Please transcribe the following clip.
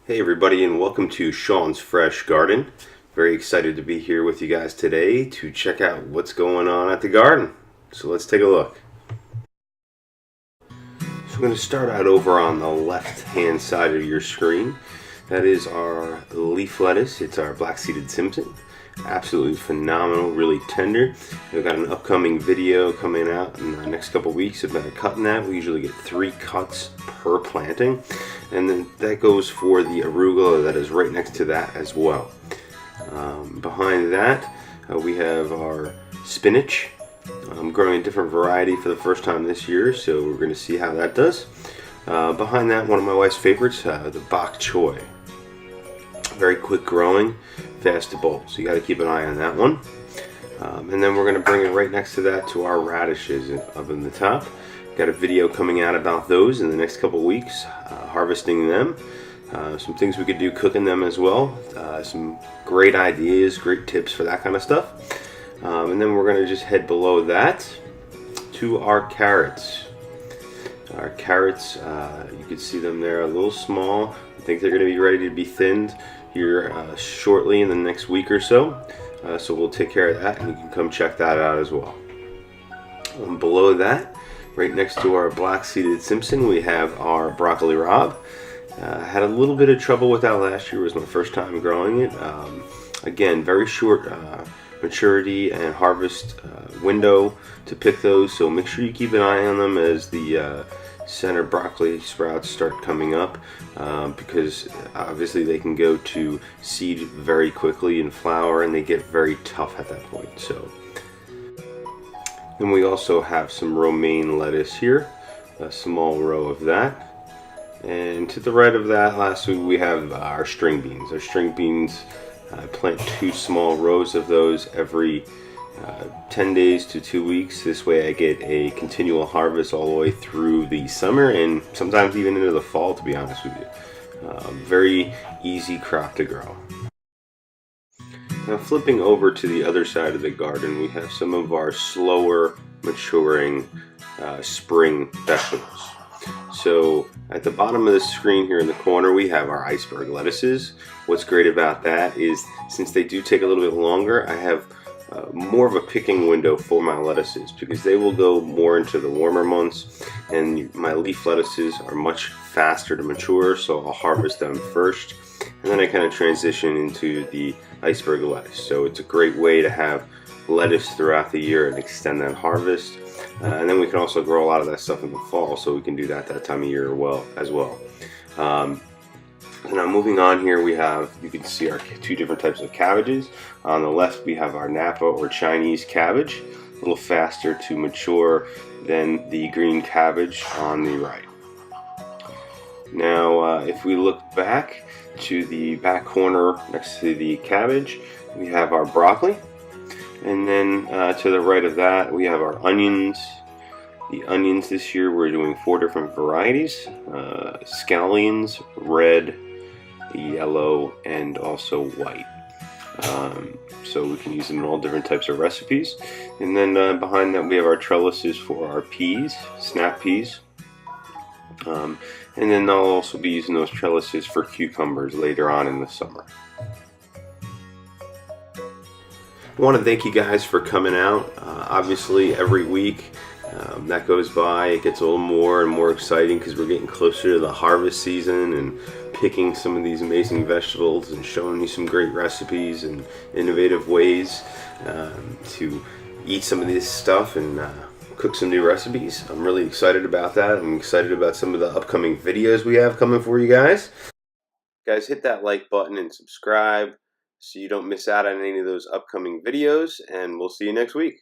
Hey everybody, and welcome to Sean's Fresh Garden. Very excited to be here with you guys today to check out what's going on at the garden. So let's take a look. So I'm going to start out over on the left hand side of your screen. That is our leaf lettuce. It's our black-seeded Simpson. Absolutely phenomenal, really tender. We've got an upcoming video coming out in the next couple weeks about cutting that. We usually get 3 cuts per planting, and then that goes for the arugula that is right next to that as well. Behind that we have our spinach. I'm growing a different variety for the first time this year, so we're going to see how that does. Behind that, one of my wife's favorites, the bok choy. Very quick growing, fast to bolt, so you got to keep an eye on that one. And then we're going to bring it right next to that to our radishes up in the top. Got a video coming out about those in the next couple weeks, harvesting them. Some things we could do cooking them as well. Some great ideas, great tips for that kind of stuff. And then we're going to just head below that to our carrots. Our carrots, you can see them there, a little small. I think they're going to be ready to be thinned here shortly in the next week or so. So we'll take care of that, and you can come check that out as well. Below that, right next to our black-seeded Simpson, we have our broccoli rabe. Had a little bit of trouble with that last year. It was my first time growing it. Again, very short maturity and harvest window to pick those, so make sure you keep an eye on them as the center broccoli sprouts start coming up, because obviously they can go to seed very quickly and flower, and they get very tough at that point. So then we also have some romaine lettuce here, a small row of that. And to the right of that, lastly, we have our string beans. Our string beans, I plant 2 small rows of those every 10 days to 2 weeks. This way I get a continual harvest all the way through the summer and sometimes even into the fall, to be honest with you. Very easy crop to grow. Now flipping over to the other side of the garden, we have some of our slower maturing spring vegetables. So at the bottom of the screen here in the corner, we have our iceberg lettuces. What's great about that is, since they do take a little bit longer, I have more of a picking window for my lettuces, because they will go more into the warmer months, and my leaf lettuces are much faster to mature, so I'll harvest them first, and then I kind of transition into the iceberg lettuce. So it's a great way to have lettuce throughout the year and extend that harvest. And then we can also grow a lot of that stuff in the fall, so we can do that time of year as well. Now moving on here, we have, you can see our 2 different types of cabbages. On the left we have our Napa or Chinese cabbage, a little faster to mature than the green cabbage on the right. Now if we look back to the back corner next to the cabbage, we have our broccoli. And then to the right of that, we have our onions. The onions this year, we're doing 4 different varieties: scallions, red, yellow, and also white. So we can use them in all different types of recipes. And then behind that, we have our trellises for our peas, snap peas. And then I'll also be using those trellises for cucumbers later on in the summer. I want to thank you guys for coming out. Obviously every week that goes by, it gets a little more and more exciting, because we're getting closer to the harvest season and picking some of these amazing vegetables and showing you some great recipes and innovative ways to eat some of this stuff and cook some new recipes. I'm really excited about that. I'm excited about some of the upcoming videos we have coming for you guys. Guys, hit that like button and subscribe so you don't miss out on any of those upcoming videos, and we'll see you next week.